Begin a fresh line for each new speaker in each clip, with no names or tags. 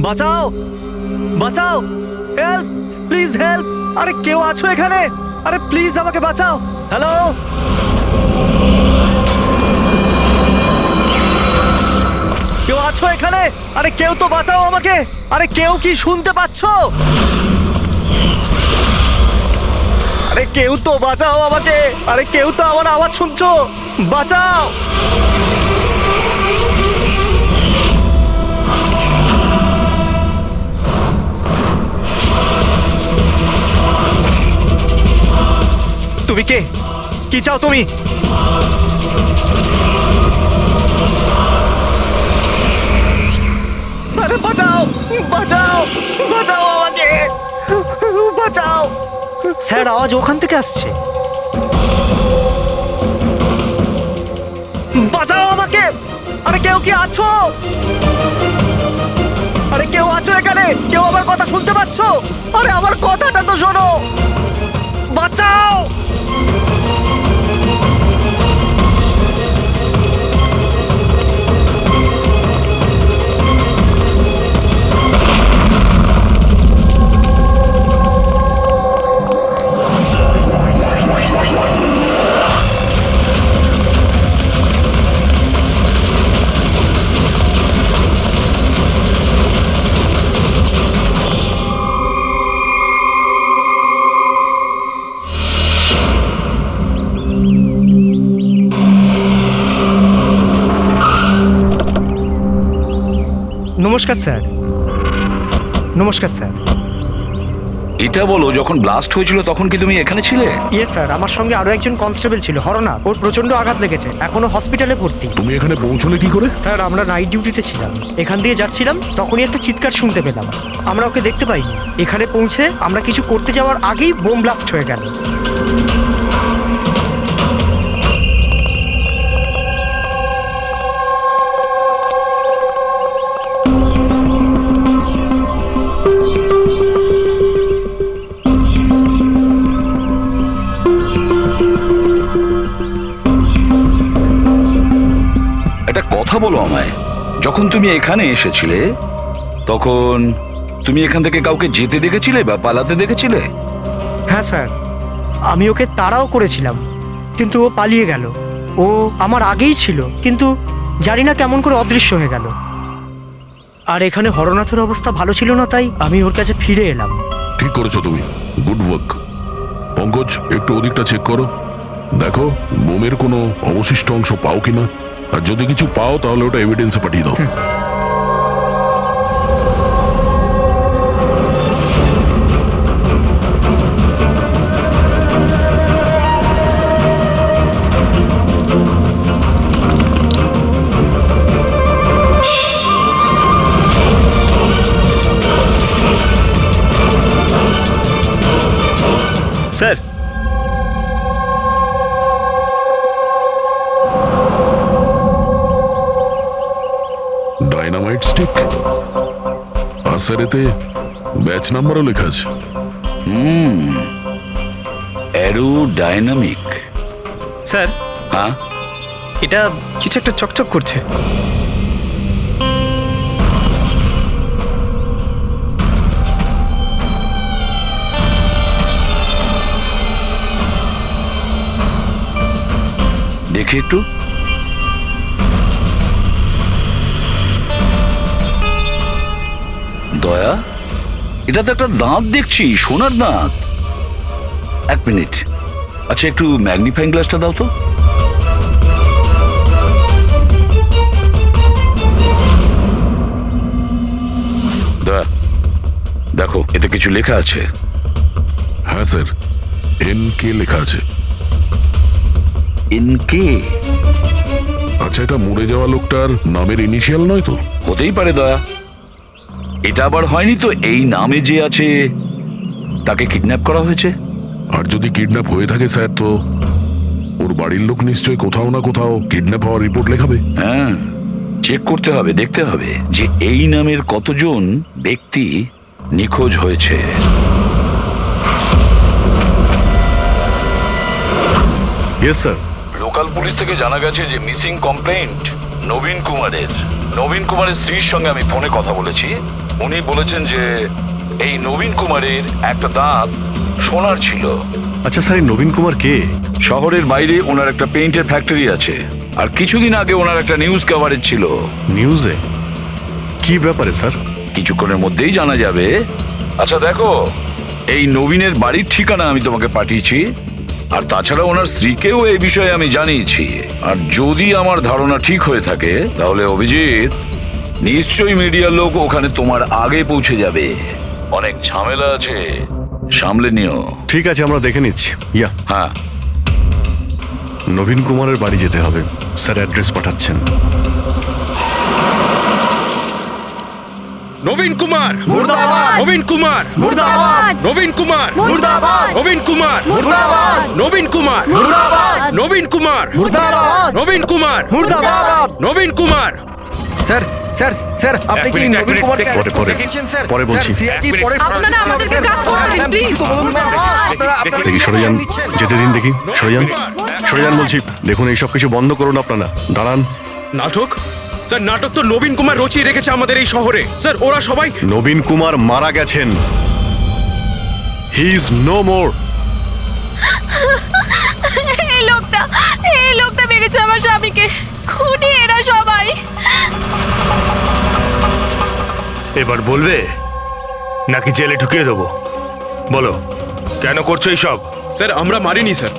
বাঁচাও, বাঁচাও, help, please help. আরে কেউ আছো এখানে? আরে প্লিজ আমাকে বাঁচাও। হ্যালো, কেউ আছো এখানে? আরে কেউ তো বাঁচাও আমাকে। আরে কেউ কি শুনতে পাচ্ছো? আরে কেউ তো বাঁচাও আমাকে। আরে কেউ তো আমার আওয়াজ শুনছো? বাঁচাও। তুমি কে? কি চাও তুমি? আরে বাঁচাও, বাঁচাও, বাঁচাও আমাকে, বাঁচাও।
স্যার, আওয়াজ ওখান থেকে আসছে।
বাঁচাও আমাকে। আরে কেউ কি আছো? আরে কেউ আছো এখানে? কেউ আমার কথা শুনতে পাচ্ছো? আরে আমার কথাটা তো শোনো। বাঁচাও।
নমস্কার স্যার। নমস্কার স্যার।
এটা বলো, যখন ব্লাস্ট হয়েছিল তখন কি তুমি এখানে ছিলে?
ইয়ে স্যার, আমার সঙ্গে আরো একজন কনস্টেবল ছিল, হরনা। ওর প্রচন্ড আঘাত লেগেছে, এখনো হসপিটালে ভর্তি।
তুমি এখানে পৌঁছলে কি করে?
স্যার, আমরা নাইট ডিউটিতে ছিলাম, এখান দিয়ে যাচ্ছিলাম, তখনই একটা চিৎকার শুনতে পেলাম। আমরা ওকে দেখতে পাইনি। এখানে পৌঁছে আমরা কিছু করতে যাওয়ার আগেই বোম ব্লাস্ট হয়ে গেল।
একটা কথা বলো আমায়, যখন তুমি এখানে এসেছিলে তখন তুমি এখান থেকে কাউকে যেতে দেখেছিলে বা পালাতে দেখেছিলে?
হ্যাঁ স্যার, আমি ওকে তাড়াও করেছিলাম, কিন্তু ও পালিয়ে গেল। ও আমার আগেই ছিল, কিন্তু জানি না কেমন করে অদৃশ্য হয়ে গেল। আর এখানে হরনাথের অবস্থা ভালো ছিল না, তাই আমি ওর কাছে ফিরে এলাম।
ঠিক করেছো তুমি, গুড ওয়ার্ক। পঙ্কজ, একটু ওদিকটা চেক করো, দেখো বোমের কোনো অবশিষ্ট অংশ পাও কিনা। আর যদি কিছু পাও তাহলে ওটা এভিডেন্সে পাঠিয়ে দাও।
স্যার,
ডাইনামাইট স্টিক, আর স্যার এতে ব্যাচ নাম্বারও লেখা আছে।
অ্যারোডাইনামিক।
স্যার
হ্যাঁ,
এটা কিছু একটা চকচক করছে।
দেখি একটু। দয়া, এটা তো একটা দাঁত দেখছি, সোনার দাঁত। এক মিনিট, আচ্ছা একটু ম্যাগনিফাইং গ্লাসটা দাও তো। দয়া, দেখো এতে কিছু লেখা আছে।
হ্যাঁ স্যার, NK লেখা আছে।
এনকে?
আচ্ছা, এটা মরে যাওয়া লোকটার নামের ইনিশিয়াল নয় তো?
হতেই পারে দয়া। এটা আবার হয়নি তো এই নামে যে আছে তাকে কিডন্যাপ করা হয়েছে?
আর যদি কিডন্যাপ হয়ে থাকে স্যার, তো ওর বাড়ির লোক নিশ্চয়ই কোথাও না কোথাও কিডন্যাপ হওয়ার রিপোর্ট লেখাবে।
হ্যাঁ, চেক করতে হবে, দেখতে হবে যে এই নামের কতজন ব্যক্তি নিখোঁজ হয়েছে।
Yes sir.
লোকাল পুলিশ থেকে জানা গেছে যে মিসিং কমপ্লেন্ট নবীন কুমারের। নবীন কুমারের স্ত্রীর সঙ্গে আমি ফোনে কথা বলেছি। উনি বলেছেন যে এই নবীন কুমারের একটা দাঁত সোনার ছিল।
আচ্ছা স্যার, এই নবীন কুমার কে?
শহরের বাইরে ওনার একটা পেইন্টের ফ্যাক্টরি আছে, আর কিছুদিন আগে ওনার একটা নিউজ কভারেজ ছিল।
নিউজে? কি ব্যাপারে স্যার?
কিছুক্ষণের মধ্যেই জানা যাবে। আচ্ছা দেখো, এই নবীনের বাড়ির ঠিকানা আমি তোমাকে পাঠিয়েছি, আর তাছাড়া ওনার স্ত্রীকেও এই বিষয়ে আমি জানিয়েছি। আর যদি আমার ধারণা ঠিক হয়ে থাকে তাহলে অভিজিৎ, নিশ্চয়ই মিডিয়ার লোক ওখানে তোমার আগে পৌঁছে যাবে। অনেক ঝামেলা আছে, সামলে নিও।
ঠিক আছে, আমরা দেখে নিচ্ছি। ইয়া,
হ্যাঁ।
নবীন কুমারের বাড়ি যেতে হবে। স্যার অ্যাড্রেস পাঠাচ্ছেন।
নবীন কুমার
মুর্দাবাদ!
নবীন কুমার
মুর্দাবাদ!
নবীন কুমার
মুর্দাবাদ!
নবীন কুমার
মুর্দাবাদ!
নবীন কুমার
মুর্দাবাদ!
নবীন কুমার
মুর্দাবাদ!
নবীন কুমার
মুর্দাবাদ!
নবীন কুমার
স্যার স্যার স্যার আপনি কি নবীন কুমারকে
পরে,
arrest
পরে।
দেখেছেন স্যার?
পরে বলছি।
স্যার, CID পরে
আপনারা আমাদেরকে কাজ করতে দিন, প্লিজ।
আপনারা
দেখি সরে যান, যেতে দিন দেখি। সরে যান, সরে যান বলছি। দেখুন, এইসব কিছু বন্ধ করুন আপনারা। দাঁড়ান।
নাটক? স্যার, নাটক তো নবীন কুমার রচিয়ে রেখেছে আমাদের এই শহরে। স্যার, ওরা সবাই
নবীন কুমার মারা গেছেন। He is no more.
এই লোকটা মেরেছে আমার স্বামীকে। খুনি এরা সবাই।
এবার বলবে নাকি জেলে ঢুকিয়ে দেবো? বলো, কেন করছো এইসব?
স্যার, আমরা মারিনি স্যার।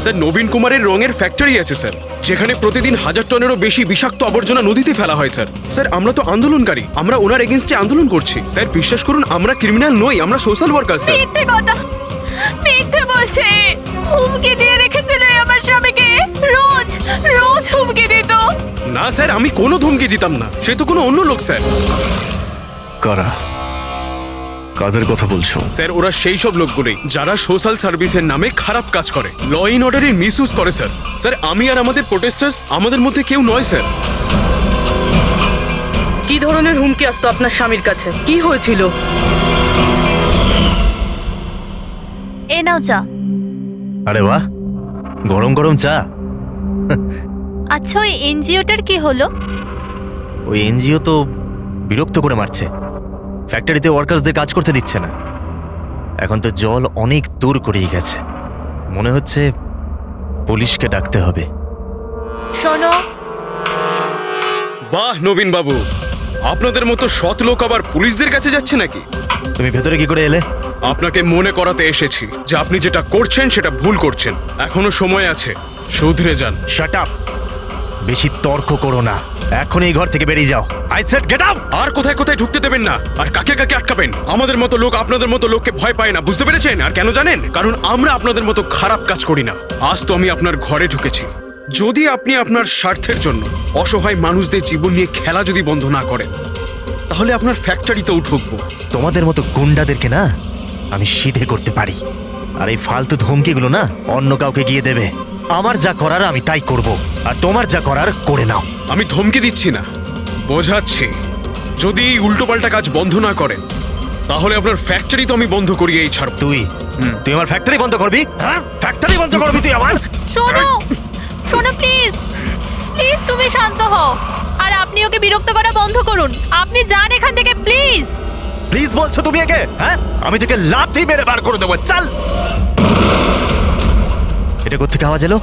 স্যার, নবীন কুমারের রঙের ফ্যাক্টরি আছে স্যার, যেখানে প্রতিদিন 1000 টনেরও বেশি বিষাক্ত আবর্জনা নদীতে ফেলা হয় স্যার। স্যার, আমরা তো আন্দোলনকারী, আমরা ওনার এগেনস্টে আন্দোলন করছি। স্যার, বিশ্বাস করুন, আমরা ক্রিমিনাল নই, আমরা সোশ্যাল ওয়ার্কার স্যার।
মিথ্যে কথা, মিথ্যে বলছে। হুমকি দিয়ে রেখেছিল আমার স্বামীকে। রোজ রোজ হুমকি দিত।
না স্যার, আমি কোনো ধমকি দিতাম না, সে তো কোনো অন্য লোক স্যার।
কারা? কাদের কথা বলছো?
স্যার, ওরা সেই সব লোকগুলোই যারা সোশ্যাল সার্ভিসের নামে খারাপ কাজ করে, ল ইন অর্ডারের মিসইউজ করে স্যার। স্যার, আমি আর আমাদের প্রোটেস্টার্স আমাদের মধ্যে কেউ নয় স্যার।
কি ধরনের হুমকি আসতো আপনার স্বামীর কাছে? কি হয়েছিল?
এ নাও চা।
আরে বাহ, গরম গরম চা।
আচ্ছা, ওই এনজিওটার কি হলো?
ওই এনজিও তো বিরক্ত করে মারছে, ফ্যাক্টরিতে ওয়ার্কার্সদের কাজ করতে দিচ্ছে না। এখন তো জল অনেক দূর করেই গেছে, মনে হচ্ছে পুলিশকে ডাকতে হবে।
শোনো,
বাহ নবীন বাবু, আপনাদের মতো সৎ লোক আবার পুলিশদের কাছে যাচ্ছে নাকি?
তুমি ভেতরে কি করে এলে?
আপনাকে মনে করাতে এসেছি যে আপনি যেটা করছেন সেটা ভুল করছেন। এখনো সময় আছে, শুধরে যান।
Shut up! বেশি তর্ক করো না, এখন এই ঘর থেকে বেরিয়ে যাও। I said get out!
আর কোথায় কোথায় ঢুকতে দেবেন না, আর কাকে কাকে আটকাবেন। আমাদের মতো লোক আপনাদের মতো লোককে ভয় পায় না, বুঝতে পেরেছেন? আর কেন জানেন? কারণ আমরা আপনাদের মতো খারাপ কাজ করি না। আজ তো আমি আপনার ঘরে ঢুকেছি। যদি আপনি আপনার স্বার্থের জন্য অসহায় মানুষদের জীবন নিয়ে খেলা যদি বন্ধ না করেন, তাহলে আপনার ফ্যাক্টরিতেও ঢুকবো।
তোমাদের মতো গুন্ডাদেরকে না আমি সিধে করতে পারি, আর এই ফালতু ধমকিগুলো না অন্য কাউকে গিয়ে দেবে। আমার যা করার আমি তাই করব, আর তোমার যা করার করে নাও।
আমি ধমকি দিচ্ছি না, বোঝাচ্ছি। যদি এই উল্টোপাল্টা কাজ বন্ধ না করেন, তাহলে আপনার ফ্যাক্টরি তো আমি বন্ধ করিয়েই ছাড়ব।
তুই আমার ফ্যাক্টরি বন্ধ করবি? হ্যাঁ, ফ্যাক্টরি বন্ধ করবি তুই আমার?
শোনো, শোনো প্লিজ, প্লিজ তুমি শান্ত হও। আর আপনি ওকে বিরক্ত করা বন্ধ করুন। আপনি যান এখান থেকে প্লিজ।
প্লিজ বলছো তুমি একে? হ্যাঁ, আমি তোকে লাথি মেরে বার করে দেবো। চল! এটা কোত্থেকে আওয়াজ এলো?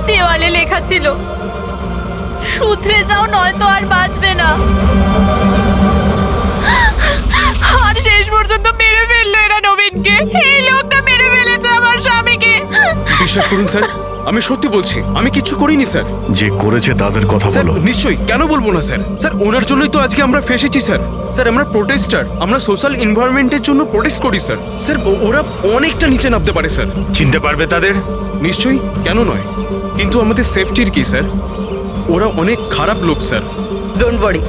দেওয়ালে লেখা ছিল, শুধরে যাও নয়তো আর বাঁচবে না। আর শেষ পর্যন্ত মেরে ফেললো এরা নবীনকে। এই লোকটা মেরে ফেলেছে আমার স্বামীকে।
বিশ্বাস করুন স্যার, আমি সত্যি বলছি, আমি কিচ্ছু করিনি স্যার।
যে করেছে তাদের কথা
স্যার,
বলো।
নিশ্চয়ই, কেন বলবো না স্যার। স্যার, ওনার জন্যই তো আজকে আমরা ফেসেছি স্যার। স্যার, আমরা প্রোটেস্টার, আমরা সোশ্যাল এনভায়রনমেন্টের জন্য প্রোটেস্ট করি স্যার। স্যার, ওরা অনেকটা নিচে নামতে পারে স্যার।
চিনতে পারবে তাদের?
নিশ্চয়ই, কেন নয়, কিন্তু আমাদের সেফটির কি স্যার? ওরা অনেক খারাপ লোক স্যার।
ডোন্ট ওয়ারি,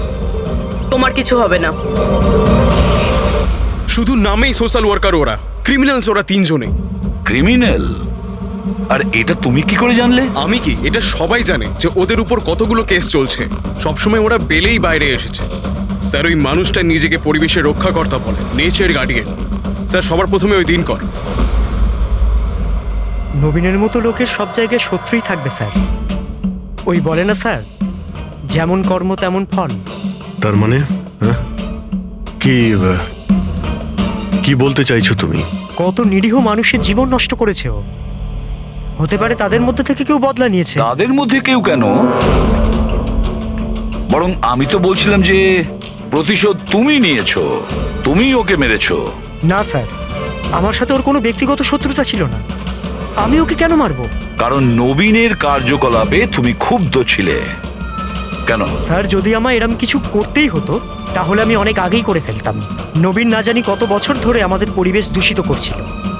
তোমার কিছু হবে না।
শুধু নামেই সোশ্যাল ওয়ার্কার, ওরা ক্রিমিনালস, ওরা তিনজনেই।
ক্রিমিনাল? আর এটা তুমি কি করে জানলে?
আমি কি, এটা সবাই জানে যে ওদের উপর কতগুলো কেস চলছে। সবসময় ওরা বেলেই বাইরে এসেছে স্যার। ওই মানুষটা নিজেকে পরিবেশের রক্ষাকর্তা বলে, নেচার গার্ডিয়ান। স্যার, সবার প্রথমে ওই দিনকর,
নবীনের মতো লোকের সব জায়গায় শত্রুই থাকবে স্যার। ওই বলে না স্যার, যেমন কর্ম তেমন ফল।
তার মানে হ্যাঁ? কি বলতে চাইছো তুমি?
কত নিরীহ মানুষের জীবন নষ্ট করেছে ও। হতে পারে তাদের মধ্যে থেকে কেউ বদলা নিয়েছে।
তাদের মধ্যে কেউ কেন, বরং আমি তো বলছিলাম যে প্রতিশোধ তুমি নিয়েছো, তুমি ওকে মেরেছো।
না স্যার, আমার সাথে ওর কোনো ব্যক্তিগত শত্রুতা ছিল না। আমি ওকে কেন মারবো?
কারণ নবীনের কার্যকলাপে তুমি ক্ষুব্ধ ছিলে। কেন?
স্যার, যদি আমায় এরম কিছু করতেই হতো তাহলে আমি অনেক আগেই করে ফেলতাম। নবীন না জানি কত বছর ধরে আমাদের পরিবেশ দূষিত করছিল।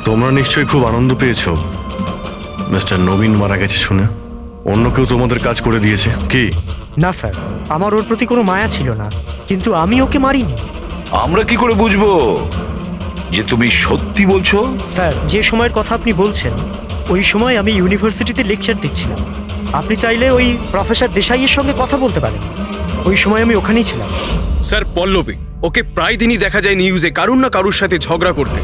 তোমরা নিশ্চয়ই খুব আনন্দ পেয়েছো মিস্টার নবীন মারা গেছে শুনে। অন্য কেউ তোমাদের কাজ করে দিয়েছে কি?
না স্যার, আমার ওর প্রতি কোনো মায়া ছিল না, কিন্তু আমি ওকে মারিনি।
আমরা কি করে বুঝবো যে তুমি সত্যি বলছো?
স্যার, যে সময়ের কথা আপনি বলছেন ওই সময় আমি ইউনিভার্সিটিতে লেকচার দিচ্ছিলাম। আপনি চাইলে ওই প্রফেসর দেশাইয়ের সঙ্গে কথা বলতে পারেন। ওই সময় আমি ওখানেই ছিলাম।
স্যার, পল্লবী ওকে প্রায় দিনই দেখা যায় নিউজে কারুর না কারুর সাথে ঝগড়া করতে।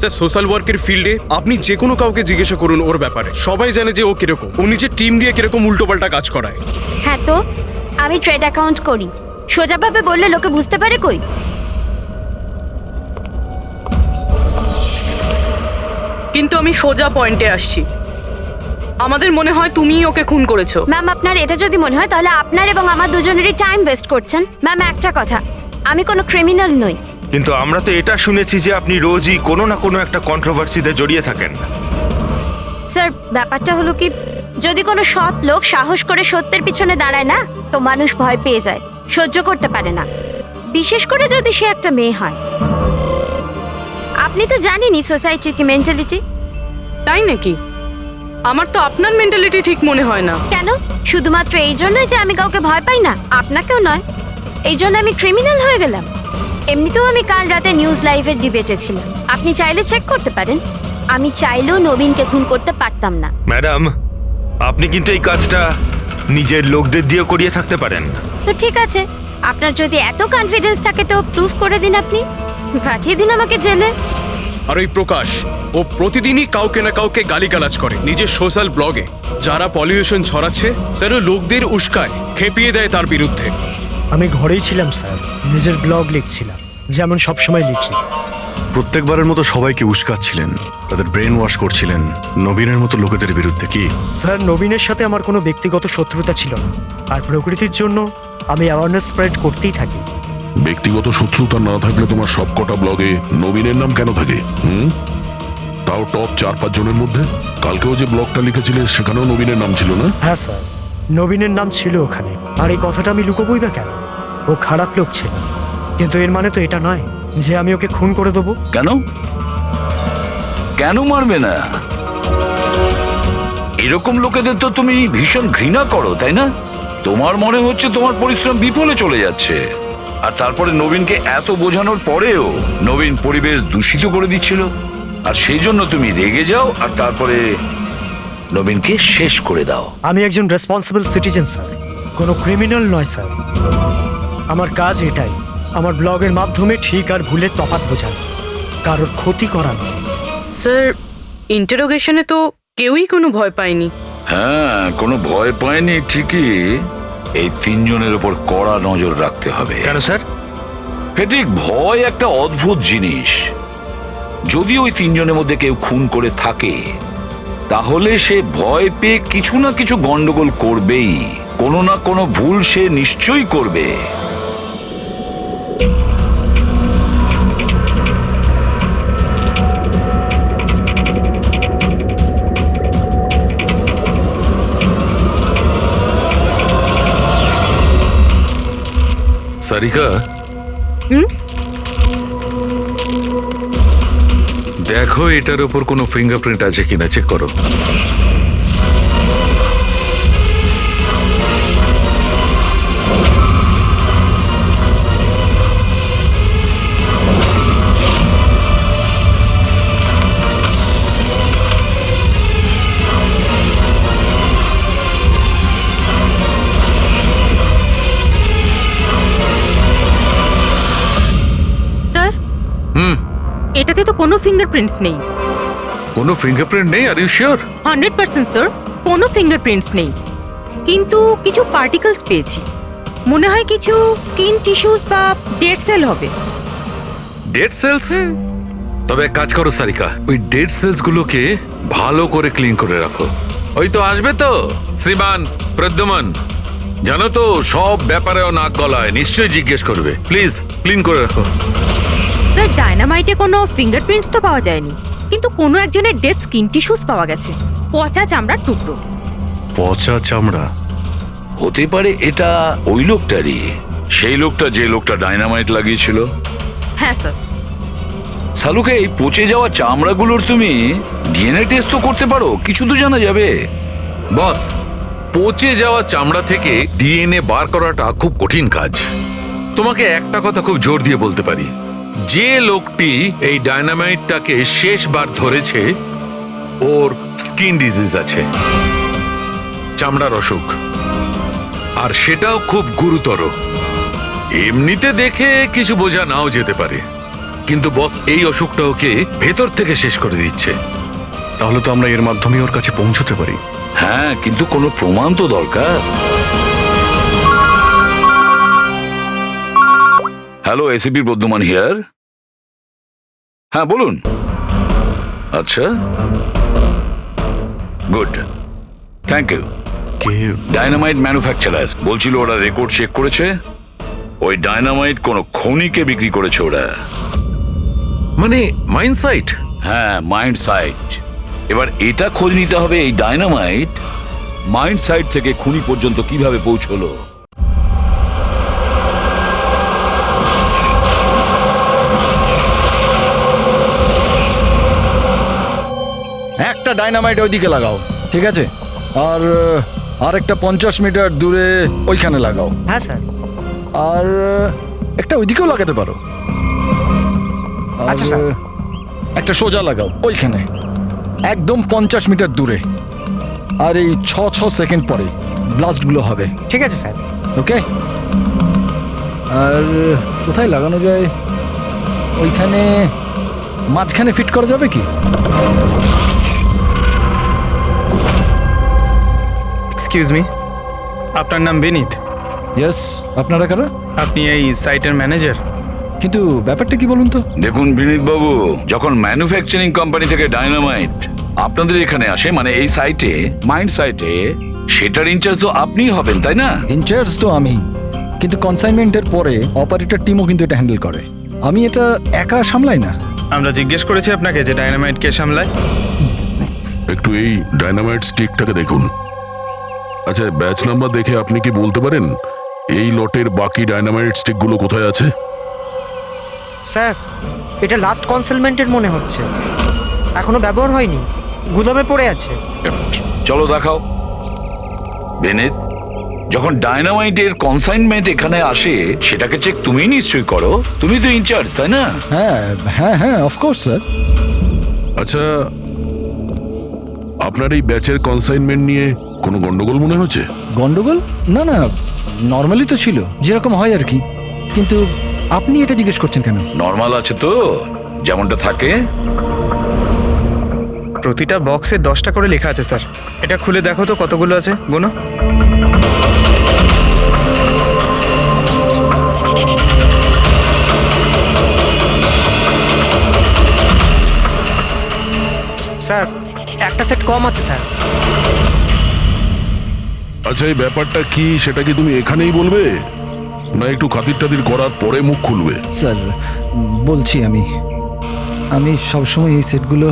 স্যার, সোশ্যাল ওয়ার্কের ফিল্ডে আপনি যে কোনো কাউকে জিজ্ঞাসা করুন ওর ব্যাপারে, সবাই জানে যে ও কিরকম। ও নিজের টিম দিয়ে কিরকম উল্টোপাল্টা কাজ করায়।
হ্যাঁ তো, আমি ট্রেড অ্যাকাউন্ট করি। সোজাভাবে বললে লোকে বুঝতে পারে কই।
কিন্তু আমি সোজা পয়েন্টে আসছি। আমাদের মনে হয় তুমিই ওকে খুন করেছো।
ম্যাম, আপনার এটা যদি মনে হয় তাহলে আপনার এবং আমার দুজনেরই টাইম ওয়েস্ট করছেন। ম্যাম, একটা কথা, আমি কোনো ক্রিমিনাল নই।
কিন্তু আমরা তো এটা শুনেছি যে আপনি রোজই কোনো না কোনো একটা কন্ট্রোভার্সিতে জড়িয়ে থাকেন।
স্যার, ব্যাপারটা হলো কি, যদি কোনো সৎ লোক সাহস করে সত্যের পিছনে দাঁড়ায় না, তো মানুষ ভয় পেয়ে যায়, সহ্য করতে পারে না, বিশেষ করে যদি সে একটা মেয়ে হয়। আপনি তো জানেনই সোসাইটির কি মেন্টালিটি।
তাই নাকি? আমার তো আপনার মেন্টালিটি ঠিক মনে হয় না।
কেন? শুধুমাত্র এই জন্যই যে আমি কাউকে ভয় পাই না? আপনাকেও নয়। এই জন্য আমি ক্রিমিনাল হয়ে গেলাম? এমনিতেও আমি কাল রাতে নিউজ লাইভের ডিবেটে ছিলাম, আপনি চাইলে চেক করতে পারেন। আমি চাইলেও নবীনকে খুন করতে পারতাম না।
ম্যাডাম, আপনি কিন্তু এই কাজটা নিজের লোকদের দিয়ে করিয়ে থাকতে পারেন।
তো ঠিক আছে, আপনার যদি এত কনফিডেন্স থাকে তো প্রুফ করে দিন, আপনি পাঠিয়ে দিন আমাকে জেলে।
আর ওই প্রকাশ, ও প্রতিদিনই কাউকে না কাউকে গালিগালাজ করে নিজের সোশ্যাল ব্লগে। যারা পলিউশন ছড়াচ্ছে স্যার, ও লোকদের উস্কায়, খেপিয়ে দেয় তার বিরুদ্ধে।
আমি ঘরেই ছিলাম স্যার, নিজের ব্লগ লিখছিলাম, যেমন সবসময় লিখি।
প্রত্যেকবারের মতো সবাইকে উস্কাচ্ছিলেন, তাদের ব্রেন ওয়াশ করছিলেন নবীনের মতো লোকেদের বিরুদ্ধে কি?
স্যার, নবীনের সাথে আমার কোনো ব্যক্তিগত শত্রুতা ছিল না, আর প্রকৃতির জন্য আমি অ্যাওয়ারনেস স্প্রেড করতেই থাকি।
ব্যক্তিগত শত্রুতা না থাকলে তোমার সবকটা ব্লগে নবীনের নাম কেন থাকে? তাও টপ 4-5 জনের মধ্যে। কালকেও যে ব্লগটা লিখেছিলে সেখানেও নবীনের নাম ছিল না?
হ্যাঁ স্যার, নবীনের নাম ছিল ওখানে। আর এই কথাটা আমি লুকোবই বা কেন? ও খারাপ লোক ছিল, কিন্তু এর মানে তো এটা নয় যে আমি ওকে খুন করে দেবো।
কেন? কেন মারবে না? এরকম লোকেদের তো তুমি ভীষণ ঘৃণা করো, তাই না? তোমার মনে হচ্ছে তোমার পরিশ্রম বিফলে চলে যাচ্ছে, আর তারপরে নবীনকে এত বোঝানোর পরেও নবীন পরিবেশ দূষিত করে দিচ্ছিল, আর সেই জন্য তুমি রেগে যাও আর তারপরে নবীনকে শেষ করে দাও।
আমি একজন রেসপন্সিবল সিটিজেন স্যার, কোনো ক্রিমিনাল নয় স্যার। আমার কাজ এটাই, আমার ব্লগের মাধ্যমে ঠিক আর ভুলের তফাৎ বোঝানো, কারোর ক্ষতি করা নয়।
স্যার, ইন্টারোগেশনে তো কেউই কোনো ভয় পায়নি।
হ্যাঁ, কোনো ভয় পায়নি ঠিকই। এই 3 জনের উপর কড়া নজর রাখতে হবে।
কেন স্যার?
ঠিক, ভয় একটা অদ্ভুত জিনিস। যদি ওই 3 জনের মধ্যে কেউ খুন করে থাকে তাহলে সে ভয় পেয়ে কিছু না কিছু গন্ডগোল করবেই, কোনো না কোনো ভুল সে নিশ্চয়ই করবে।
সারিকা, দেখো এটার উপর কোনো ফিঙ্গারপ্রিন্ট আছে কিনা চেক করো।
স্যার, এটাতে তো কোনো ফিঙ্গারপ্রিন্টস নেই।
কোনো ফিঙ্গারপ্রিন্ট নেই? Are you sure?
100% স্যার, কোনো ফিঙ্গারপ্রিন্টস নেই, কিন্তু কিছু পার্টিকেলস পেয়েছি। মনে হয় কিছু স্কিন টিস্যুস বা ডেড সেল হবে।
Dead cells? তবে এক কাজ করো সারিকা, ওই ডেড সেলস গুলোকে ভালো করে ক্লিন করে রাখো। ওই তো আসবে তো শ্রীমান প্রদ্যুমন, জানো তো সব ব্যাপারেও নাক গলায়, নিশ্চয়ই জিজ্ঞেস করবে। প্লিজ ক্লিন করে রাখো।
স্যার, ডায়নামাইটে কোনো ফিঙ্গারপ্রিন্টস তো পাওয়া যায়নি, কিন্তু কোনো একজনের ডেড স্কিন টিস্যুস পাওয়া গেছে, পচা চামড়ার টুকরো।
পচা চামড়া?
হতে পারে এটা ওই লোকটারই, সেই লোকটা যে লোকটা ডায়নামাইট লাগিয়েছিল।
হ্যাঁ স্যার।
সালুকে, এই পচে যাওয়া চামড়াগুলোর তুমি ডিএনএ টেস্ট তো করতে পারো, কিছু তো জানা যাবে। বস, পচে যাওয়া চামড়া থেকে ডিএনএ বার করাটা খুব কঠিন কাজ। তোমাকে একটা কথা খুব জোর দিয়ে বলতে পারি, যে লোকটি এই ডায়নামাইটটাকে শেষবার ধরেছে ওর স্কিন ডিজিজ আছে, চামড়ার অসুখ, আর সেটাও খুব গুরুতর। এমনিতে দেখে কিছু বোঝা নাও যেতে পারে, কিন্তু বস এই অসুখটা ওকে ভেতর থেকে শেষ করে দিচ্ছে।
তাহলে তো আমরা এর মাধ্যমে ওর কাছে পৌঁছতে পারি।
হ্যাঁ, কিন্তু কোনো প্রমাণ তো দরকার। Hello, ACP Pradyuman here. হ্যাঁ বলুন। আচ্ছা, গুড, থ্যাংক ইউ।
কে?
ডায়নামাইট ম্যানুফ্যাকচারার বলছিল ওরা রেকর্ড চেক করেছে, ওই ডায়নামাইট কোনো খনিকে বিক্রি করেছে ওরা।
মানে মাইন সাইট?
হ্যাঁ, মাইন্ড সাইট। এবার এটা খোঁজ নিতে হবে এই ডায়নামাইট মাইন্ড সাইট থেকে খুনি পর্যন্ত কিভাবে পৌঁছলো।
একটা ডায়নামাইট ওইদিকে লাগাও, ঠিক আছে? আর আরেকটা 50 মিটার দূরে ওইখানে লাগাও।
হ্যাঁ স্যার।
আর একটা ওইদিকেও লাগাতে পারো।
আচ্ছা স্যার।
একটা সোজা লাগাও ওইখানে, একদম 50 মিটার দূরে। আর এই 6 সেকেন্ড পরে ব্লাস্টগুলো হবে।
ঠিক আছে স্যার।
ওকে। আর কোথায় লাগানো যায়? ওইখানে মাঝখানে ফিট করা যাবে কি?
এক্সকিউজ মি, আপনার নাম বিনীত?
ইয়েস। আপনারা কারা?
আপনি এই সাইটের ম্যানেজার?
কিন্তু ব্যাপারটা কি বলুন তো?
দেখুন বিনীত বাবু, যখন ম্যানুফ্যাকচারিং কোম্পানি থেকে ডায়নামাইট আপনাদের এখানে আসে, মানে এই সাইটে, মাইন্ড সাইটে, সেটার ইনচার্জ তো আপনিই হবেন, তাই না?
ইনচার্জ তো আমি, কিন্তু কনসাইনমেন্টের পরে অপারেটর টিমও কিন্তু এটা হ্যান্ডেল করে। আমি এটা একা সামলাই না।
আমরা জিজ্ঞেস করেছি আপনাকে যে ডায়নামাইট কে সামলায়।
একটু এই ডায়নামাইট স্টিকটাকে দেখুন। আচ্ছা, ব্যাচ নাম্বার দেখে আপনি কি বলতে পারেন এই লটের বাকি ডায়নামাইট স্টিকগুলো কোথায় আছে?
স্যার, এটা লাস্ট কনসেলমেন্টের মনে হচ্ছে, এখনো ব্যবহার হয়নি, গুদামে পড়ে আছে।
চলো দেখাও। বিনীত, যখন ডায়নামাইটের কনসাইনমেন্ট এখানে আসে সেটাকে চেক তুমি নিশ্চয়ই করো, তুমি তো ইনচার্জ, তাই না?
হ্যাঁ হ্যাঁ হ্যাঁ, অফকোর্স স্যার।
আচ্ছা, আপনার এই ব্যাচের কনসাইনমেন্ট নিয়ে কোনো গন্ডগোল মনে হচ্ছে?
গন্ডগোল? না না, নর্মালি তো ছিল, যেরকম হয় আর কি। কিন্তু আপনি এটা জিজ্ঞেস করছেন কেন?
নর্মাল আছে তো, যেমনটা থাকে।
প্রতিটা বক্সে 10টা করে লেখা আছে স্যার। এটা খুলে দেখো তো কতগুলো আছে, গুনো।
স্যার, একটা সেট কম আছে স্যার।
আচ্ছা, এই ব্যাপারটা কি সেটা কি তুমি এখানেই বলবে, না একটু খাতির টাতির করার পরে মুখ খুলবে?
স্যার বলছি, আমি সবসময় এই সেটগুলো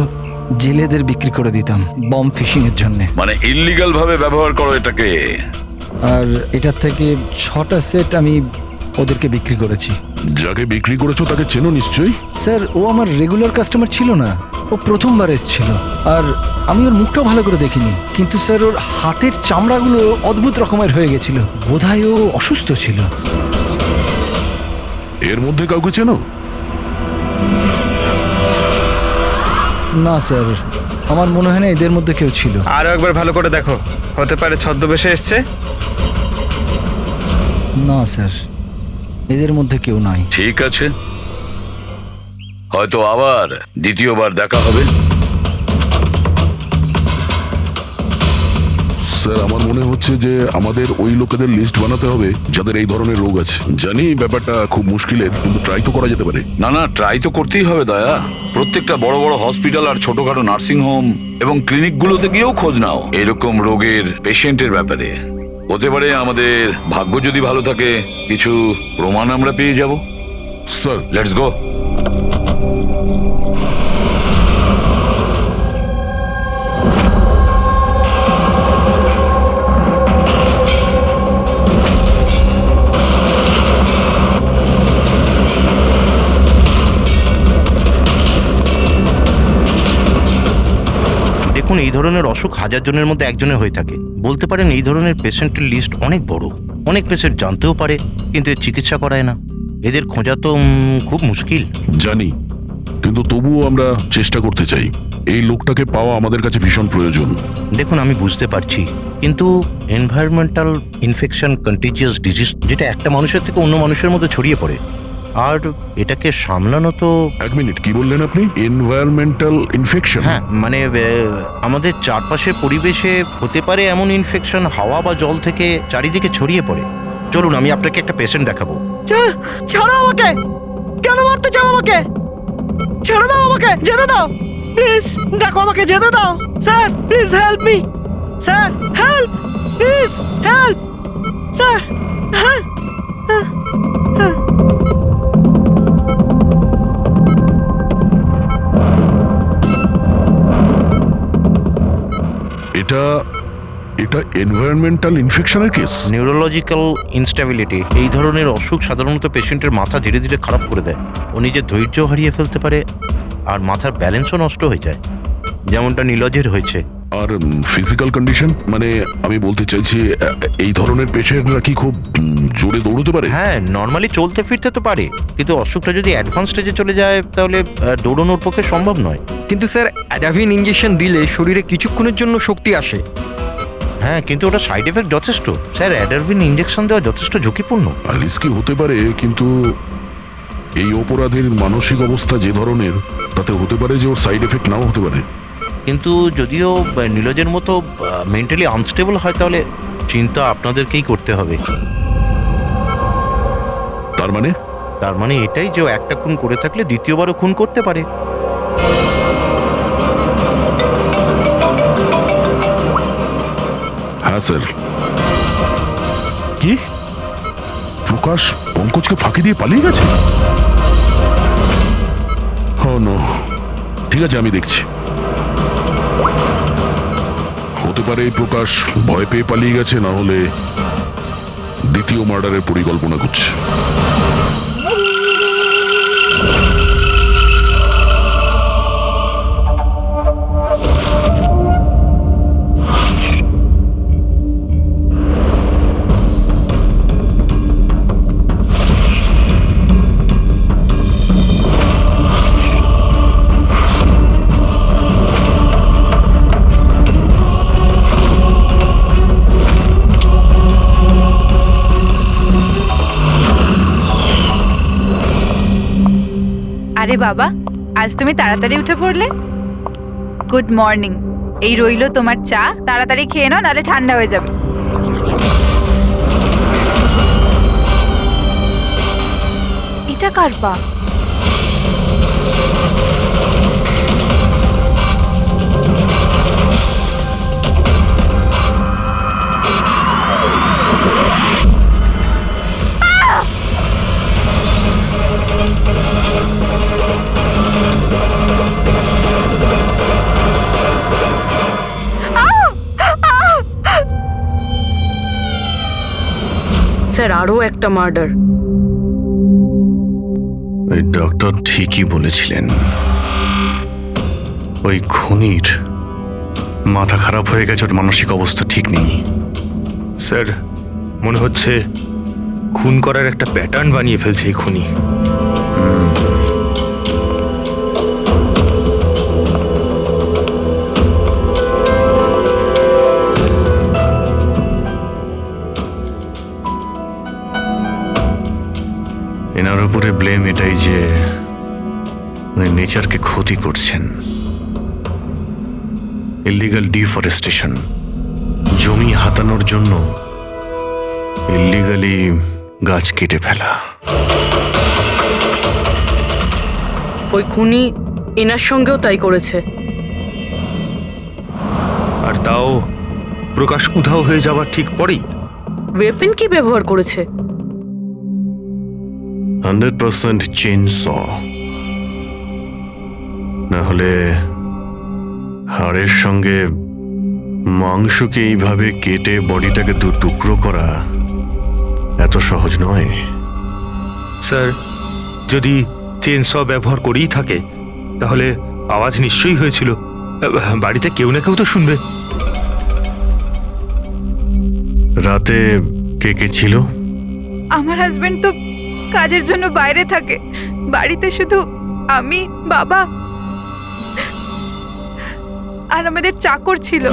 জেলেদের বিক্রি করে দিতাম বম ফিশিং এর জন্য।
মানে ইল্লিগাল ভাবে ব্যবহার করো এটাকে।
আর এটার থেকে 6টা সেট আমি ওদেরকে বিক্রি করেছি।
যাকে বিক্রি করেছো তাকে চেনো নিশ্চয়ই?
স্যার, ও আমার রেগুলার কাস্টমার ছিল না, ও প্রথমবার এসেছিল। আর আমি ওর মুখটাও ভালো করে দেখিনি, কিন্তু স্যার ওর হাতের চামড়াগুলো অদ্ভুত রকমের হয়ে গেছিল, বোধহয় ও অসুস্থ ছিল।
এর মধ্যে কাউকে চেনো?
না স্যার, আমার মনে হয় না এদের মধ্যে কেউ ছিল।
আরো একবার ভালো করে দেখো, হতে পারে ছদ্মবেশে এসছে।
না স্যার, এদের মধ্যে কেউ নাই।
ঠিক আছে, হয়তো আবার দ্বিতীয়বার দেখা হবে।
স্যার আমার মনে হচ্ছে যে আমাদের ওই লোকেদের লিস্ট বানাতে হবে যাদের এই ধরনের রোগ আছে। জানি ব্যাপারটা খুব মুশকিলের, কিন্তু ট্রাই তো করা যেতে পারে।
না না, ট্রাই তো করতেই হবে দয়া। প্রত্যেকটা বড় বড় হসপিটাল আর ছোটখাটো নার্সিং হোম এবং ক্লিনিকগুলোতে গিয়েও খোঁজ নাও এরকম রোগের পেশেন্টের ব্যাপারে। হতে পারে আমাদের ভাগ্য যদি ভালো থাকে কিছু প্রমাণ আমরা পেয়ে যাব।
Sir
let's go.
দেখুন, এই ধরনের অসুখ 1000 জনের মধ্যে একজনের হয়ে থাকে। বলতে পারেন এই ধরনের পেশেন্টের লিস্ট অনেক বড়। অনেক পেশেন্ট জানতেও পারে কিন্তু এর চিকিৎসা করায় না। এদের খোঁজা তো খুব মুশকিল।
জানি, কিন্তু তবুও আমরা চেষ্টা করতে চাই। এই লোকটাকে পাওয়া আমাদের কাছে ভীষণ প্রয়োজন।
দেখুন, আমি বুঝতে পারছি, কিন্তু এনভায়রনমেন্টাল ইনফেকশন কন্টিজিয়াস ডিজিজ, যেটা একটা মানুষের থেকে অন্য মানুষের মধ্যে ছড়িয়ে পড়ে, আর এটাকে সামলানো তো।
এক মিনিট, কি বললেন আপনি? Environmental infection?
হ্যাঁ, মানে আমাদের চারপাশের পরিবেশে হতে পারে এমন ইনফেকশন হাওয়া বা জল থেকে চারিদিকে ছড়িয়ে পড়ে। চলুন, আমি আপনাকে একটা পেশেন্ট দেখাবো।
ছাড়ো আমাকে! কেন মারতে চাও আমাকে? ছেড়ে দাও আমাকে, যেতে দাও প্লিজ। দেখো, আমাকে যেতে দাও sir, please help me sir, help please, help sir, help.
এটা এনভায়রনমেন্টাল ইনফেকশনের কেস।
নিউরোলজিক্যাল ইনস্টেবিলিটি এই ধরনের অসুখ সাধারণত পেশেন্টের মাথা ধীরে ধীরে খারাপ করে দেয়। ও নিজের ধৈর্য হারিয়ে ফেলতে পারে আর মাথার ব্যালেন্সও নষ্ট হয়ে যায়, যেমনটা নীলজের হয়েছে।
আর ফিজিক্যাল কন্ডিশন, মানে আমি বলতে চাইছি এই ধরনের পেশেন্টরা কি খুব জোরে দৌড়তে পারে?
হ্যাঁ, নর্মালি চলতে ফিরতে তো পারে, কিন্তু অসুখটা যদি অ্যাডভান্স স্টেজে চলে যায় তাহলে দৌড়ানোর পক্ষে সম্ভব নয়।
কিন্তু স্যার, অ্যাডাভিন ইঞ্জেকশন দিলে শরীরে কিছুক্ষণের জন্য শক্তি আসে।
হ্যাঁ, কিন্তু ওটা সাইড এফেক্ট যথেষ্ট। স্যার, অ্যাডারভিন ইঞ্জেকশন দেওয়া যথেষ্ট ঝুঁকিপূর্ণ।
রিস্কি হতে পারে, কিন্তু এই অপরাধীর মানসিক অবস্থা যে ধরনের, তাতে হতে পারে যে ওর সাইড এফেক্ট নাও হতে পারে।
কিন্তু যদিও নীলজের মতো মেন্টালি আনস্টেবল হয়, তাহলে চিন্তা আপনাদেরকেই করতে হবে।
তার
মানে এটাই যে একটা খুন করে থাকলে দ্বিতীয়বারও খুন করতে পারে।
হ্যাঁ স্যার। কি প্রকাশ পঙ্কজকে ফাঁকি দিয়ে পালিয়ে গেছে? নো, ঠিক আছে, আমি দেখছি। হতে পারে এই প্রকাশ ভয় পেয়ে পালিয়ে গেছে, না হলে দ্বিতীয় মার্ডারের পরিকল্পনা করছে।
আরে বাবা, আজ তুমি তাড়াতাড়ি উঠে পড়লে। Good morning. এই রইলো তোমার চা, তাড়াতাড়ি খেয়ে নাও, নাহলে ঠান্ডা হয়ে যাবে। এটা কার পা?
স্যার, আরও একটা মার্ডার।
ওই ডক্টর ঠিকই বলেছিলেন, ওই খুনির মাথা খারাপ হয়ে গেছে, ওর মানসিক অবস্থা ঠিক নেই।
স্যার, মনে হচ্ছে খুন করার একটা প্যাটার্ন বানিয়ে ফেলছে এই খুনি।
এনার উপরে ব্লেম এটাই যে উনি নেচারকে ক্ষতি করছেন। ইলিগাল ডিফরেস্টেশন, জমি হাতানোর জন্য ইল্লিগালি গাছ কেটে ফেলা।
ওই খুনি এনার সঙ্গেও তাই করেছে।
আর তাও প্রকাশ উধাও হয়ে যাওয়ার ঠিক পরেই।
ওয়েপেন কি ব্যবহার করেছে?
100% চেইন স, না হলে হাড়ের সঙ্গে মাংসকে এইভাবে কেটে বডিটাকে দু টুকরো করা এত সহজ নয়।
স্যার, যদি চেনস ব্যবহার করেই থাকে তাহলে আওয়াজ নিশ্চয়ই হয়েছিল। বাড়িতে কেউ না কেউ তো শুনবে।
রাতে কে কে ছিল?
আমার হাজবেন্ড তো কাজের জন্য বাইরে থাকে, বাড়িতে শুধু আমি, বাবা আর আমাদের চাকর ছিল।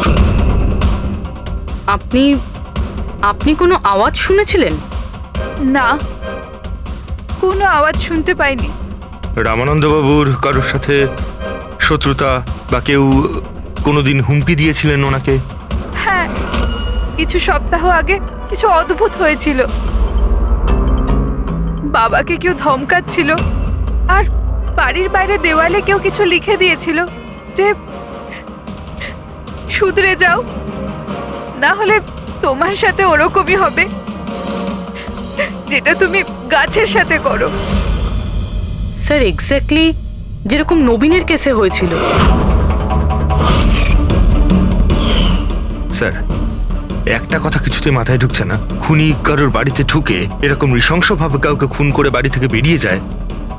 আপনি আপনি কোনো আওয়াজ শুনেছিলেন?
না, কোনো আওয়াজ শুনতে পাইনি।
রামানন্দবাবুর কারোর সাথে শত্রুতা বা কেউ কোনোদিন হুমকি দিয়েছিলেন ওনাকে?
হ্যাঁ, কিছু সপ্তাহ আগে কিছু অদ্ভুত হয়েছিল। বাবাকে কেউ ধমকাচ্ছিল আর বাড়ির বাইরে দেওয়ালে কেউ কিছু লিখে দিয়েছিল যে শুধরে যাও, না হলে তোমার সাথে ওরকমই হবে যেটা তুমি গাছের সাথে করো।
স্যার, এক্স্যাক্টলি যেরকম নবীনের কেসে হয়েছিল।
স্যার, একটা কথা কিছুতে মাথায় ঢুকছে না। খুনি কারোর বাড়িতে ঢুকে এরকম নৃশংসভাবে কাউকে খুন করে বাড়ি থেকে বেরিয়ে যায়,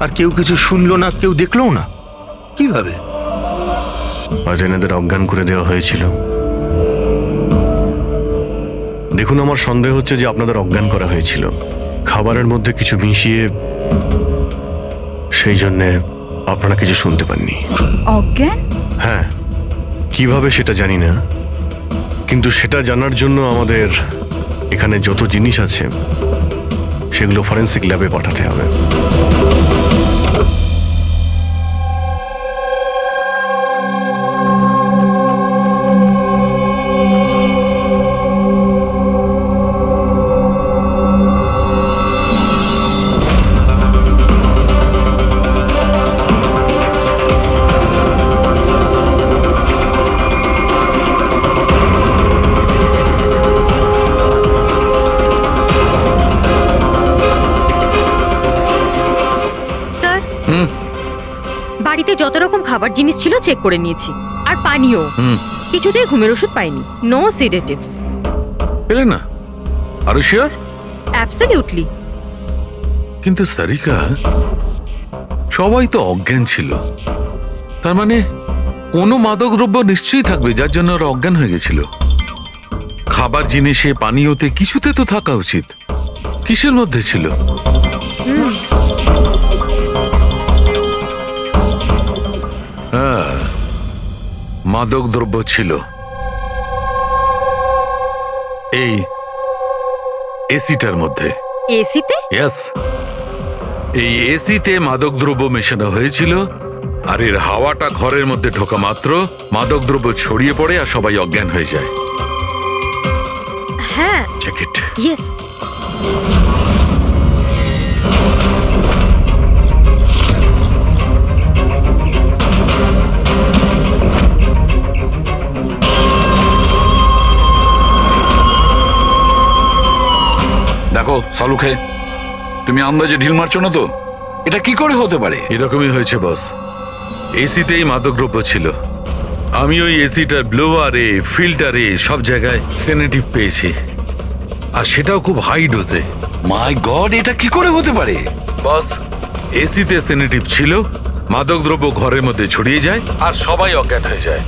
আর কেউ কিছু শুনলো না, কেউ দেখলোও না। কিভাবে?
আজ এনাদের অজ্ঞান করে দেওয়া হয়েছিল। দেখুন, আমার সন্দেহ হচ্ছে যে আপনাদের অজ্ঞান করা হয়েছিল খাবারের মধ্যে কিছু মিশিয়ে, সেই জন্যে আপনারা কিছু শুনতে পাননি।
অজ্ঞান?
হ্যাঁ, কিভাবে সেটা জানি না, কিন্তু সেটা জানার জন্য আমাদের এখানে যত জিনিস আছে সেগুলো ফরেন্সিক ল্যাবে পাঠাতে হবে।
বাড়িতে যত রকম খাবার জিনিস ছিল চেক করে নিয়েছি, আর পানিও। কিছুতেই ঘুমের ওষুধ পাইনি। No sedatives.
পেলে না? আর শিওর?
অ্যাবসলিউটলি।
কিন্তু সারিকা, সবাই তো অজ্ঞান ছিল, তার মানে কোনো মাদক দ্রব্য নিশ্চয়ই থাকবে যার জন্য ওরা অজ্ঞান হয়ে গেছিল। খাবার জিনিসে, পানীয়তে, কিছুতে তো থাকা উচিত। কিসের মধ্যে ছিল? হ্যাঁ, মাদক দ্রব্য ছিল। এই এসিটার মধ্যে।
এসিতে?
ইয়েস, এই এসিতে মাদক দ্রব্য মেশানো হয়েছিল, আর এর হাওয়াটা ঘরের মধ্যে ঢোকা মাত্র মাদক দ্রব্য ছড়িয়ে পড়ে আর সবাই অজ্ঞান হয়ে যায়।
হ্যাঁ,
চেক ইট।
ইয়েস।
দেখো সালুখে, তুমি আন্দাজে ঢিল মারছো না তো? এটা কি করে হতে পারে? এরকমই হয়েছে বস। এসিতেই মাদকদ্রব্য ছিল। আমি ওই এসিটার ব্লোয়ারে, ফিল্টারে, সব জায়গায় সেনেটিভ পেয়েছি, আর সেটাও খুব হাই ডোজে। মাই গড, এটা কি করে হতে পারে? বস, এসিতে সেনেটিভ ছিল, মাদকদ্রব্য ঘরের মধ্যে ছড়িয়ে যায় আর সবাই অজ্ঞান হয়ে যায়।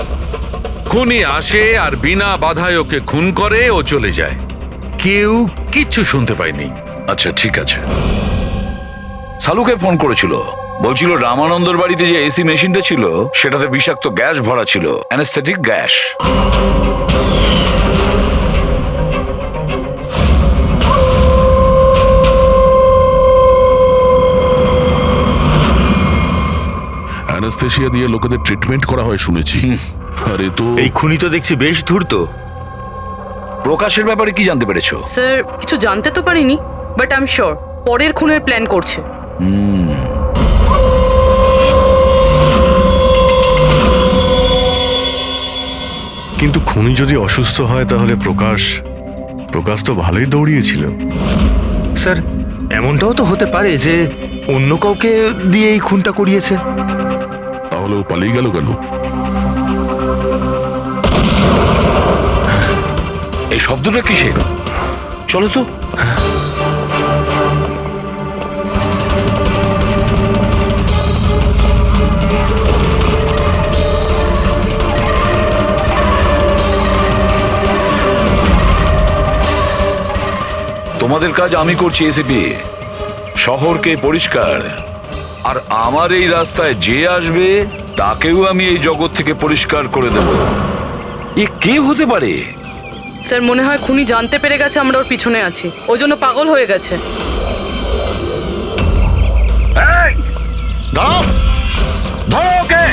খুনি আসে আর বিনা বাধায় ওকে খুন করে, ও চলে যায়। কেউ কিচ্ছু শুনতে পায়নি। আচ্ছা ঠিক আছে। সালুকে ফোন করেছিল, বলছিল রামানন্দর বাড়িতে যে এসি মেশিনটা ছিল সেটাতে বিষাক্ত গ্যাস ভরা ছিল, অ্যানেস্থেটিক গ্যাস।
অ্যানেস্থেশিয়া দিয়ে লোকেদের ট্রিটমেন্ট করা হয় শুনেছি। আরে তো
এই খুনি তো দেখছি বেশ ধূর্ত।
প্রকাশের ব্যাপারে কি জানতে পেরেছো?
স্যার কিছু জানতে তো পারিনি, বাট আই এম শিওর পরের খুনের প্ল্যান করছে।
কিন্তু খুনি যদি অসুস্থ হয় তাহলে প্রকাশ তো ভালোই দৌড়িয়েছিল।
স্যার এমনটাও তো হতে পারে যে অন্য কাউকে দিয়ে এই খুনটা করিয়েছে।
তাহলে ও পালিয়ে গেল কেন?
এই শব্দটা কিসের? চলো তো। তোমাদের কাজ আমি করছি এসিপি, শহরকে পরিষ্কার, আর আমার এই রাস্তায় যে আসবে তাকেও আমি এই জগৎ থেকে পরিষ্কার করে দেব। এ কে হতে পারে?
স্যার মনে হয় খুনি জানতে পেরে গেছে আমরা ওর পিছনে আছি, ওই জন্য পাগল হয়ে গেছে।
দাঁড়াও, ধরো ওকে।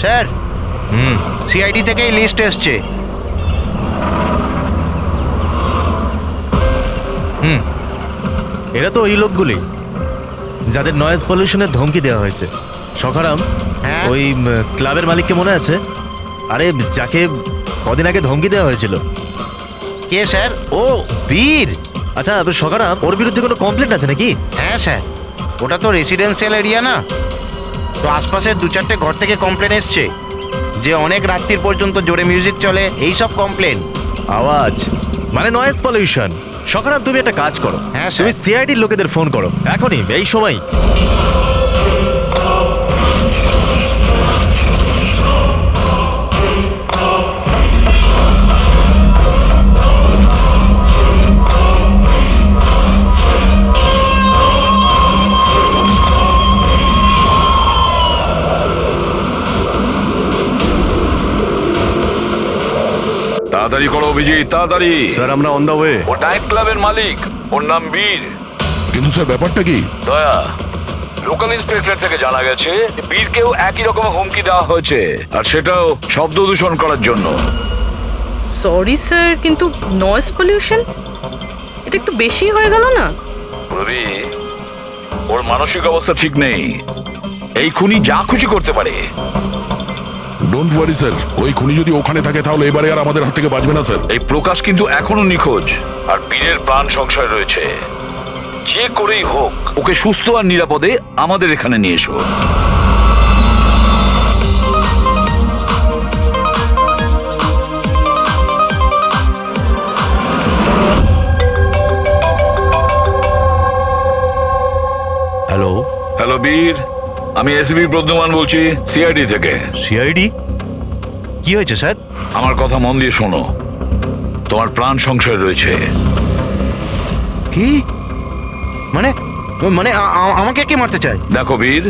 স্যার, সিআইডি থেকেই লিস্ট এসছে।
এরা তো ওই লোকগুলি যাদের নয়েজ পলিউশনের ধমকি দেওয়া হয়েছে। সখারাম, ওই ক্লাবের মালিককে মনে আছে? আরে যাকে কদিন আগে ধমকি দেওয়া হয়েছিল।
কে স্যার? ও বীর।
আচ্ছা সখারাম, ওর বিরুদ্ধে কোনো কমপ্লেন্ট আছে নাকি?
হ্যাঁ স্যার, ওটা তো রেসিডেন্সিয়াল এরিয়া না, তো আশপাশের 2-4টে ঘর থেকে কমপ্লেন এসছে যে অনেক রাত্রির পর্যন্ত জোরে মিউজিক চলে, এই সব কমপ্লেন।
আওয়াজ মানে নয়েজ পলিউশন। সখারাম, তুমি একটা কাজ করো,
হ্যাঁ
তুমি সিআইডির লোকেদের ফোন করো এখনই, এই সময়।
তাড়াতাড়ি করো অভিজিৎ, তাড়াতাড়ি।
স্যার আমরা অন দা ওয়ে।
ও নাইট ক্লাবের মালিক, ওর নাম বীর।
কিন্তু স্যার ব্যাপারটা কি?
দয়া, লোকাল ইন্সপেক্টর থেকে জানা গেছে বীরকেও একই রকম হুমকি দেওয়া হয়েছে, আর সেটাও শব্দ দূষণ করার জন্য।
সরি স্যার, কিন্তু নয়েজ পলিউশন এটা একটু বেশি হয়ে গেল না?
রবি, ওর মানসিক অবস্থা ঠিক নেই, এই খুনি যা খুশি করতে পারে।
ডোন্ট ওয়ারি স্যার, ওই খুনি যদি ওখানে থাকে তাহলে এবারে আর আমাদের হাত থেকে বাঁচবে না স্যার।
এই প্রকাশ কিন্তু এখনো নিখোঁজ, আর বীরের প্রাণ সংশয় রয়েছে। যে করেই হোক ওকে সুস্থ আর নিরাপদে আমাদের এখানে নিয়ে এসো।
হ্যালো।
হ্যালো বীর, আমি এসবি প্রদ্যুমান বলছি, সিআইডি থেকে।
সিআইডি? কি হয়েছে স্যার?
আমার কথা মন দিয়ে শোনো, তোমার প্রাণ সংশয় রয়েছে।
কি মানে? মানে আমাকে কে মারতে চায়?
দেখো বীর,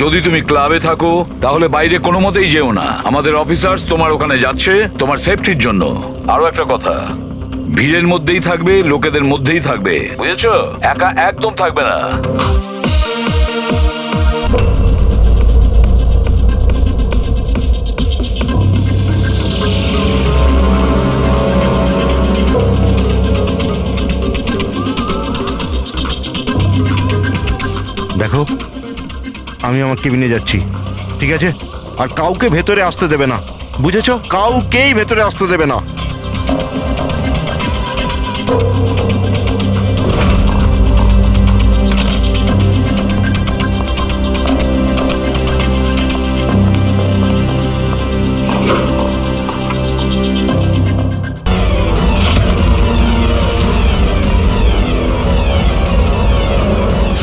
যদি তুমি ক্লাবে থাকো তাহলে বাইরে কোনো মতেই যেও না। আমাদের অফিসার্স তোমার ওখানে যাচ্ছে তোমার সেফটির জন্য। আরো একটা কথা, ভিড়ের মধ্যেই থাকবে, লোকেদের মধ্যেই থাকবে, বুঝেছো? একা একদম থাকবে না।
দেখো, আমি আমার কেবিনে যাচ্ছি, ঠিক আছে? আর কাউকে ভেতরে আসতে দেবে না, বুঝেছো? কাউকেই ভেতরে আসতে দেবে না।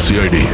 সিআইডি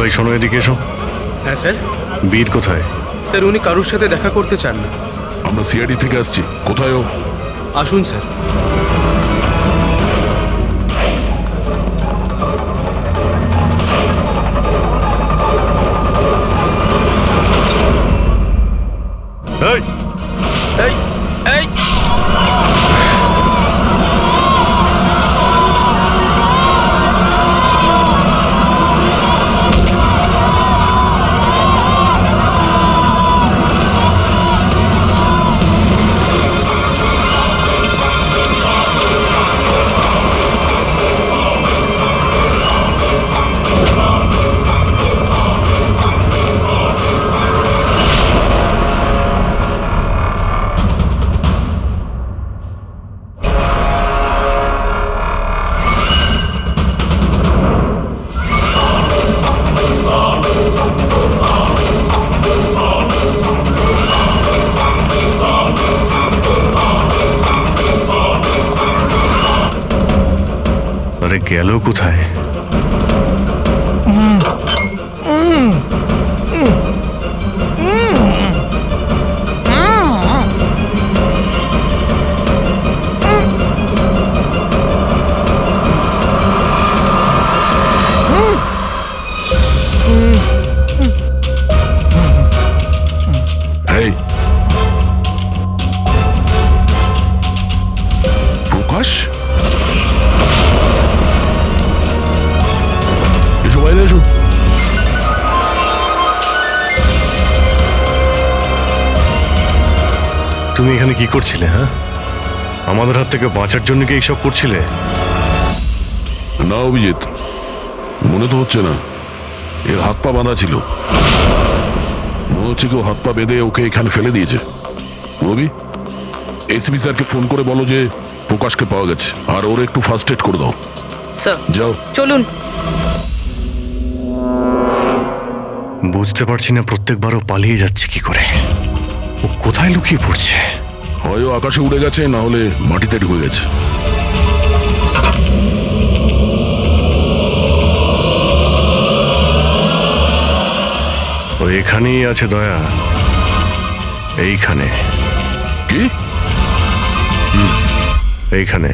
ভাই শোনো, এদিকে এসো।
হ্যাঁ স্যার।
বীর কোথায়?
স্যার উনি কারুর সাথে দেখা করতে চান না।
আমরা সিআইডি থেকে আসছি। কোথায় ও?
আসুন স্যার।
এই
এই এই
আরে গেল কোথায়?
এই প্রকাশ, এসো বাইরে এসো।
তুমি এখানে কি করছিলে? হ্যাঁ, আমাদের হাত থেকে বাঁচার জন্য কি এইসব করছিলে?
না অভিজিৎ, মনে তো হচ্ছে না। এর হাত পা বাঁধা ছিল। মনে হচ্ছে কেউ হাত পা বেঁধে ওকে এখানে ফেলে দিয়েছে। রবি, এসপি স্যারকে ফোন করে বলো যে প্রকাশকে পাওয়া গেছে, আর ওর একটু ফার্স্ট এড করে দাও।
স্যার
যাও।
চলুন।
বুঝতে পারছি না প্রত্যেকবারও পালিয়ে যাচ্ছে কি করে। ও কোথায় লুকিয়ে পড়ছে?
হয় ও আকাশে উড়ে গেছে, না হলে মাটিতে ঢুকে গেছে।
ও এখানেই আছে দয়া, এইখানে।
কি?
এইখানে।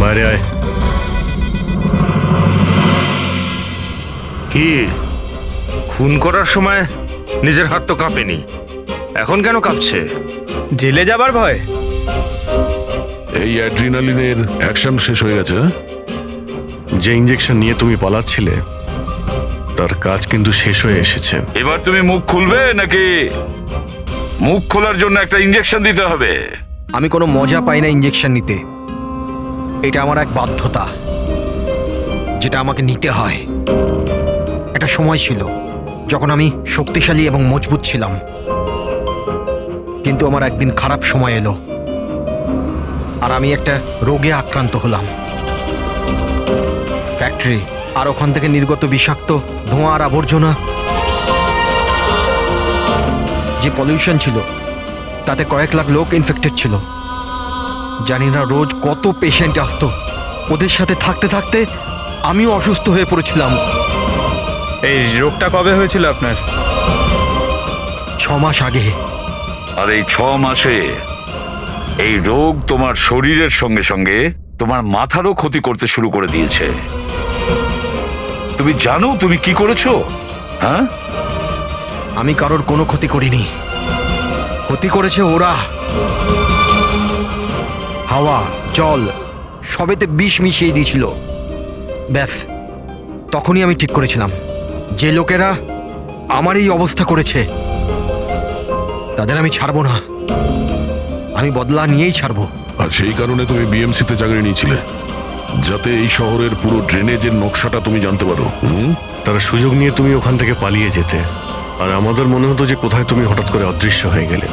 বাইরে আয়।
কি খুন করার সময় নিজের হাত তো কাঁপেনি, এখন কেন কাঁপছে?
জেলে যাবার ভয়?
এই অ্যাড্রিনালিনের অ্যাকশন শেষ হয়ে গেছে। হ্যাঁ?
যে ইঞ্জেকশন নিয়ে তুমি পালাচ্ছিলে তার কাজ কিন্তু শেষ হয়ে এসেছে।
এবার তুমি মুখ খুলবে নাকি মুখ খোলার জন্য একটা ইঞ্জেকশন দিতে হবে?
আমি কোনো মজা পাই না ইঞ্জেকশন নিতে। এটা আমার এক বাধ্যতা, যেটা আমাকে নিতে হয়। একটা সময় ছিল যখন আমি শক্তিশালী এবং মজবুত ছিলাম, কিন্তু আমার একদিন খারাপ সময় এলো আর আমি একটা রোগে আক্রান্ত হলাম। ফ্যাক্টরি আর ওখান থেকে নির্গত বিষাক্ত ধোঁয়া আর আবর্জনা, যে পলিউশন ছিল তাতে কয়েক লাখ লোক ইনফেক্টেড ছিল। জানি না রোজ কত পেশেন্ট আসতো। ওদের সাথে থাকতে থাকতে আমিও অসুস্থ হয়ে পড়েছিলাম।
এই রোগটা কবে হয়েছিল আপনার?
6 মাস আগে।
আর এই 6 মাসে এই রোগ তোমার শরীরের সঙ্গে সঙ্গে তোমার মাথারও ক্ষতি করতে শুরু করে দিয়েছে। তুমি জানো তুমি কি করেছো? হ্যাঁ,
আমি কারোর কোনো ক্ষতি করিনি, ক্ষতি করেছে ওরা। হাওয়া, জল সবেতে বিষ মিশিয়ে দিয়েছিল। ব্যাস, তখনই আমি ঠিক করেছিলাম যে লোকেরা আমার এই অবস্থা করেছে তাদের আমি ছাড়বো না। আমি বদলা নিয়েই ছাড়বো।
আর সেই কারণে তুমি বিএমসিতে চাকরি নিয়েছিলে, যাতে এই শহরের পুরো ড্রেনেজের নকশাটা তুমি জানতে পারো।
তার সুযোগ নিয়ে তুমি ওখান থেকে পালিয়ে যেতে, আর আমাদের মনে হতো যে কোথায় তুমি হঠাৎ করে অদৃশ্য হয়ে গেলে।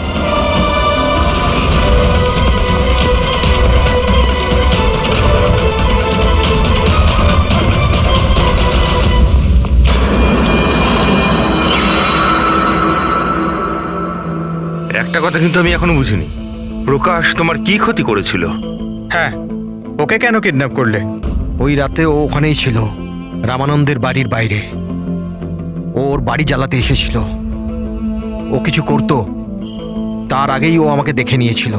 একটা কথা কিন্তু আমি এখনো বুঝিনি, প্রকাশ তোমার কি ক্ষতি করেছিল?
হ্যাঁ, ওকে কেন কিডন্যাপ করলে?
ওই রাতে ও ওখানেই ছিল, রামানন্দের বাড়ির বাইরে। ও ওর বাড়ি জ্বালাতে এসেছিল। ও কিছু করতো তার আগেই ও আমাকে দেখে নিয়েছিল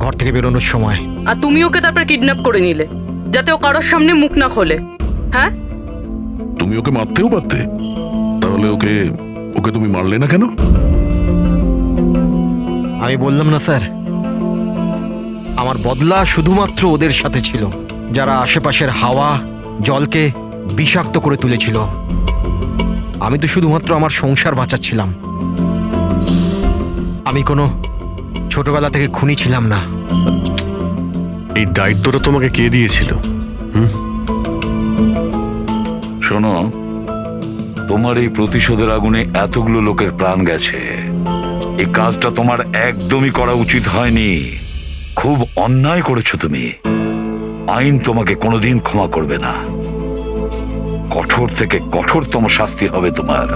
ঘর থেকে বেরোনোর সময়।
আর তুমি ওকে তারপর কিডন্যাপ করে নিলে যাতে ও কারোর সামনে মুখ না খোলে। হ্যাঁ,
তুমি ওকে মারতেও পারতে, তাহলে ওকে ওকে তুমি মারলে না কেন?
আমি বললাম না স্যার, আমার বদলা শুধুমাত্র ওদের সাথে ছিল, যারা আশেপাশের হাওয়া জলকে বিষাক্ত করে তুলেছিল। আমি তো শুধুমাত্র আমার সংসার বাঁচাচ্ছিলাম। আমি কোনো ছোটবেলা থেকে খুনি ছিলাম না।
এই দায়িত্বটা তোমাকে কে দিয়েছিল?
শোনো, তোমার এই প্রতিশোধের আগুনে এতগুলো লোকের প্রাণ গেছে। এই কাজটা তোমার একদমই করা উচিত হয়নি। খুব অন্যায় করেছো তুমি। আইন তোমাকে কোনোদিন ক্ষমা করবে না। কঠোর থেকে কঠোরতম শাস্তি হবে তোমার।